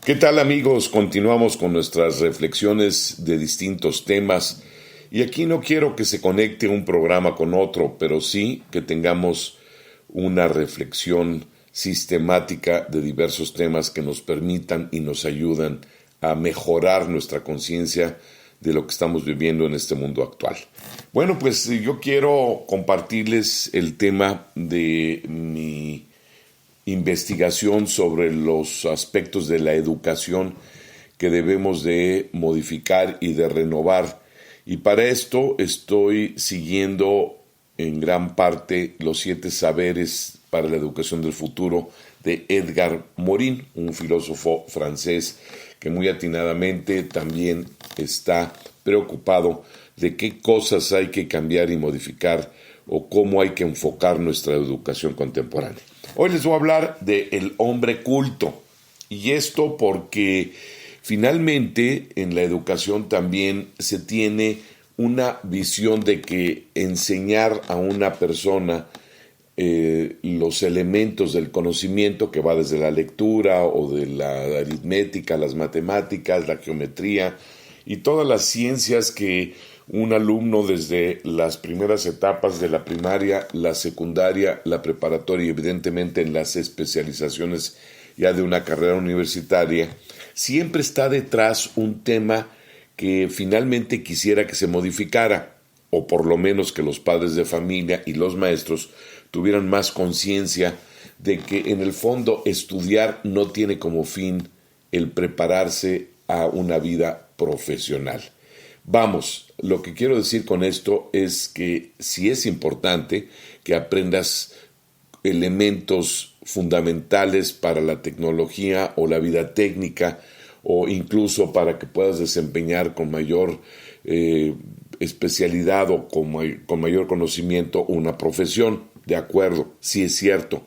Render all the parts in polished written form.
¿Qué tal, amigos? Continuamos con nuestras reflexiones de distintos temas y aquí no quiero que se conecte un programa con otro, pero sí que tengamos una reflexión sistemática de diversos temas que nos permitan y nos ayudan a mejorar nuestra conciencia de lo que estamos viviendo en este mundo actual. Bueno, pues yo quiero compartirles el tema de mi investigación sobre los aspectos de la educación que debemos de modificar y de renovar. Y para esto estoy siguiendo en gran parte los 7 saberes para la educación del futuro de Edgar Morin, un filósofo francés que muy atinadamente también está preocupado de qué cosas hay que cambiar y modificar o cómo hay que enfocar nuestra educación contemporánea. Hoy les voy a hablar de el hombre culto, y esto porque finalmente en la educación también se tiene una visión de que enseñar a una persona los elementos del conocimiento, que va desde la lectura o de la aritmética, las matemáticas, la geometría y todas las ciencias que un alumno desde las primeras etapas de la primaria, la secundaria, la preparatoria y evidentemente en las especializaciones ya de una carrera universitaria, siempre está detrás un tema que finalmente quisiera que se modificara, o por lo menos que los padres de familia y los maestros tuvieran más conciencia de que en el fondo estudiar no tiene como fin el prepararse a una vida profesional. Vamos, lo que quiero decir con esto es que sí es importante que aprendas elementos fundamentales para la tecnología o la vida técnica, o incluso para que puedas desempeñar con mayor especialidad o con mayor conocimiento una profesión. De acuerdo, sí es cierto.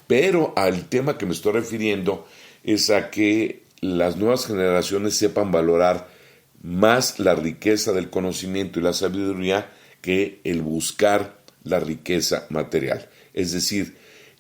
Pero al tema que me estoy refiriendo es a que las nuevas generaciones sepan valorar más la riqueza del conocimiento y la sabiduría que el buscar la riqueza material. Es decir,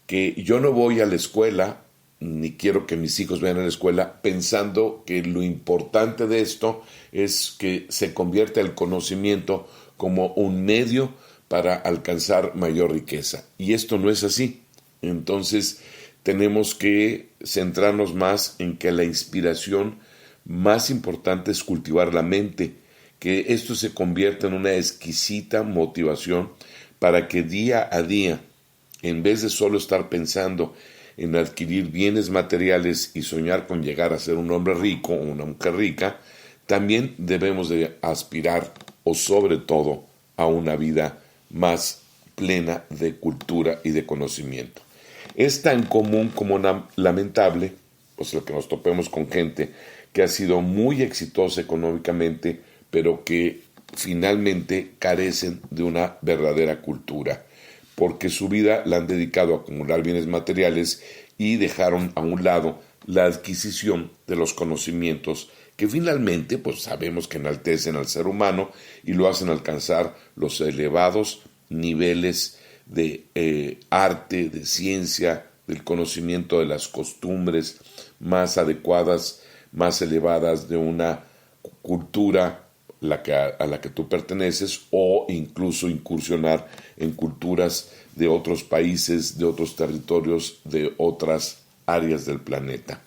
que yo no voy a la escuela, ni quiero que mis hijos vayan a la escuela, pensando que lo importante de esto es que se convierta el conocimiento como un medio para alcanzar mayor riqueza. Y esto no es así. Entonces, tenemos que centrarnos más en que la inspiración más importante es cultivar la mente, que esto se convierta en una exquisita motivación para que día a día, en vez de solo estar pensando en adquirir bienes materiales y soñar con llegar a ser un hombre rico o una mujer rica, también debemos de aspirar, o sobre todo, a una vida más plena de cultura y de conocimiento. Es tan común como lamentable, pues que nos topemos con gente que ha sido muy exitosa económicamente, pero que finalmente carecen de una verdadera cultura, porque su vida la han dedicado a acumular bienes materiales y dejaron a un lado la adquisición de los conocimientos que finalmente pues sabemos que enaltecen al ser humano y lo hacen alcanzar los elevados niveles de arte, de ciencia, del conocimiento de las costumbres más adecuadas, más elevadas de una cultura a la que tú perteneces, o incluso incursionar en culturas de otros países, de otros territorios, de otras áreas del planeta.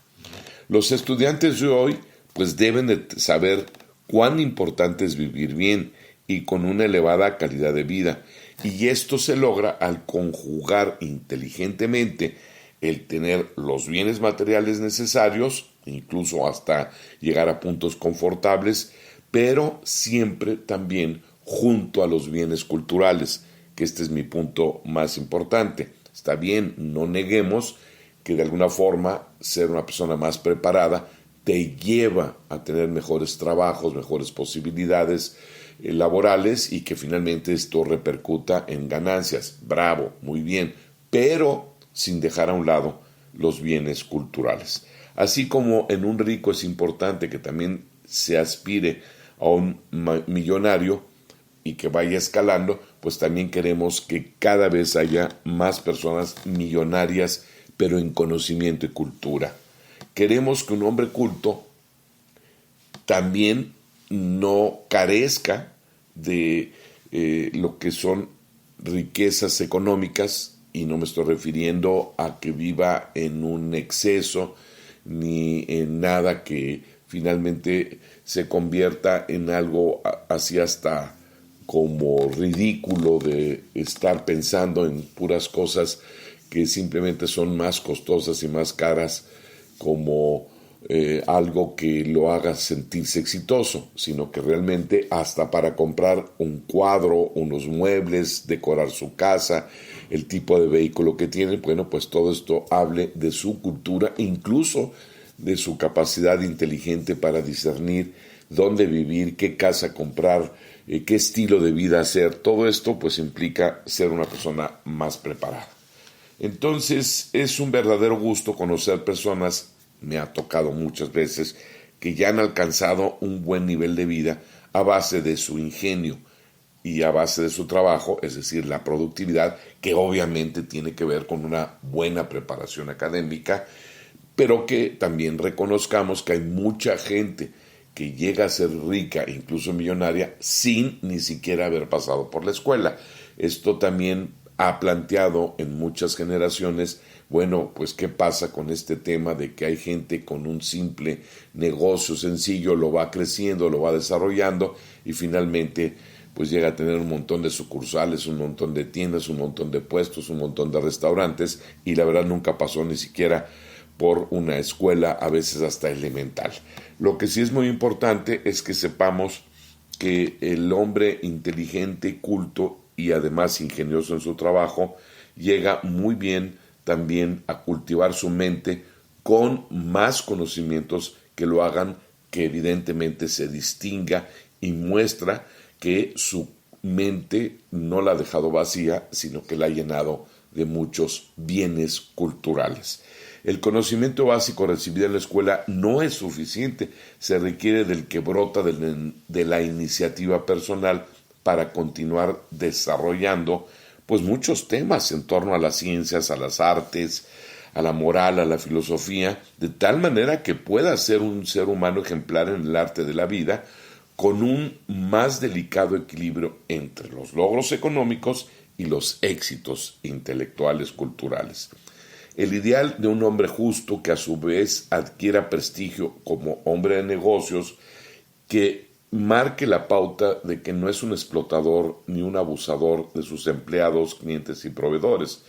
Los estudiantes de hoy pues deben de saber cuán importante es vivir bien y con una elevada calidad de vida, y esto se logra al conjugar inteligentemente el tener los bienes materiales necesarios, incluso hasta llegar a puntos confortables, pero siempre también junto a los bienes culturales, que este es mi punto más importante. Está bien, no neguemos que de alguna forma ser una persona más preparada te lleva a tener mejores trabajos, mejores posibilidades laborales, y que finalmente esto repercuta en ganancias. Bravo, muy bien, pero sin dejar a un lado los bienes culturales. Así como en un rico es importante que también se aspire a un millonario y que vaya escalando, pues también queremos que cada vez haya más personas millonarias, pero en conocimiento y cultura, queremos que un hombre culto también no carezca de lo que son riquezas económicas, y no me estoy refiriendo a que viva en un exceso ni en nada que finalmente se convierta en algo así hasta como ridículo, de estar pensando en puras cosas que simplemente son más costosas y más caras, como algo que lo haga sentirse exitoso, sino que realmente hasta para comprar un cuadro, unos muebles, decorar su casa, el tipo de vehículo que tiene, bueno, pues todo esto hable de su cultura, incluso de su capacidad inteligente para discernir dónde vivir, qué casa comprar, qué estilo de vida hacer. Todo esto pues implica ser una persona más preparada. Entonces es un verdadero gusto conocer personas, me ha tocado muchas veces, que ya han alcanzado un buen nivel de vida a base de su ingenio y a base de su trabajo, es decir, la productividad, que obviamente tiene que ver con una buena preparación académica, pero que también reconozcamos que hay mucha gente que llega a ser rica, incluso millonaria, sin ni siquiera haber pasado por la escuela. Esto también ha planteado en muchas generaciones, bueno, pues qué pasa con este tema de que hay gente con un simple negocio sencillo, lo va creciendo, lo va desarrollando y finalmente pues llega a tener un montón de sucursales, un montón de tiendas, un montón de puestos, un montón de restaurantes, y la verdad nunca pasó ni siquiera por una escuela, a veces hasta elemental. Lo que sí es muy importante es que sepamos que el hombre inteligente, culto y además ingenioso en su trabajo llega muy bien también a cultivar su mente con más conocimientos que lo hagan que evidentemente se distinga y muestra que su mente no la ha dejado vacía, sino que la ha llenado de muchos bienes culturales. El conocimiento básico recibido en la escuela no es suficiente, se requiere del que brota de la iniciativa personal para continuar desarrollando pues muchos temas en torno a las ciencias, a las artes, a la moral, a la filosofía, de tal manera que pueda ser un ser humano ejemplar en el arte de la vida, con un más delicado equilibrio entre los logros económicos y los éxitos intelectuales culturales. El ideal de un hombre justo que a su vez adquiera prestigio como hombre de negocios, que marque la pauta de que no es un explotador ni un abusador de sus empleados, clientes y proveedores,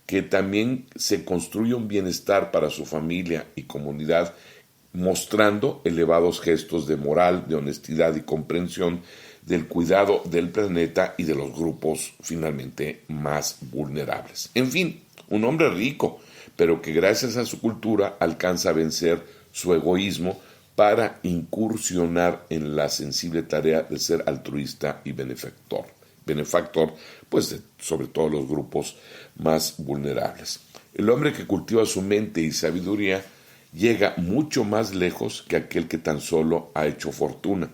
que también se construya un bienestar para su familia y comunidad, mostrando elevados gestos de moral, de honestidad y comprensión del cuidado del planeta y de los grupos finalmente más vulnerables. En fin, un hombre rico, pero que gracias a su cultura alcanza a vencer su egoísmo para incursionar en la sensible tarea de ser altruista y benefactor, pues sobre todo los grupos más vulnerables. El hombre que cultiva su mente y sabiduría llega mucho más lejos que aquel que tan solo ha hecho fortuna.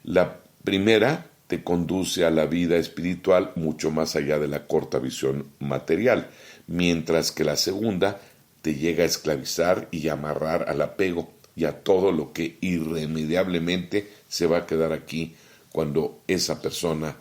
La primera te conduce a la vida espiritual mucho más allá de la corta visión material, mientras que la segunda te llega a esclavizar y amarrar al apego y a todo lo que irremediablemente se va a quedar aquí cuando esa persona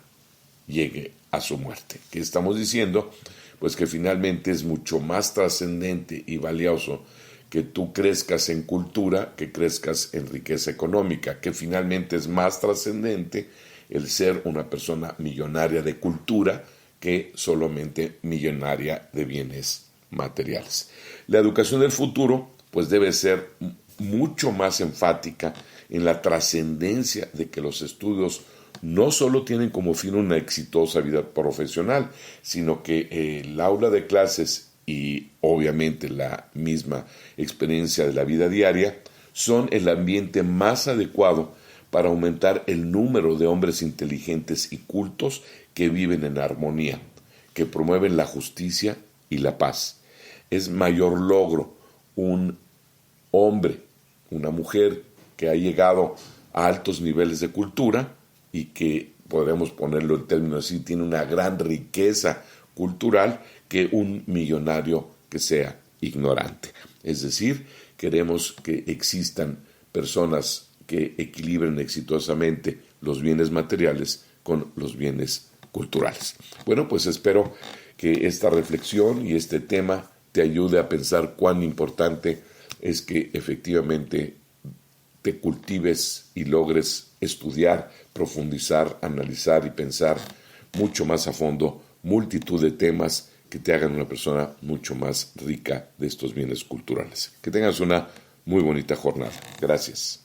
llegue a su muerte. ¿Qué estamos diciendo? Pues que finalmente es mucho más trascendente y valioso que tú crezcas en cultura, que crezcas en riqueza económica, que finalmente es más trascendente el ser una persona millonaria de cultura que solamente millonaria de bienes materiales. La educación del futuro pues debe ser mucho más enfática en la trascendencia de que los estudios no solo tienen como fin una exitosa vida profesional, sino que el aula de clases y obviamente la misma experiencia de la vida diaria son el ambiente más adecuado para aumentar el número de hombres inteligentes y cultos que viven en armonía, que promueven la justicia y la paz. Es mayor logro un hombre, una mujer que ha llegado a altos niveles de cultura y que, podemos ponerlo en términos así, tiene una gran riqueza cultural, que un millonario que sea ignorante. Es decir, queremos que existan personas que equilibren exitosamente los bienes materiales con los bienes culturales. Bueno, pues espero que esta reflexión y este tema te ayude a pensar cuán importante es que efectivamente te cultives y logres estudiar, profundizar, analizar y pensar mucho más a fondo multitud de temas que te hagan una persona mucho más rica de estos bienes culturales. Que tengas una muy bonita jornada. Gracias.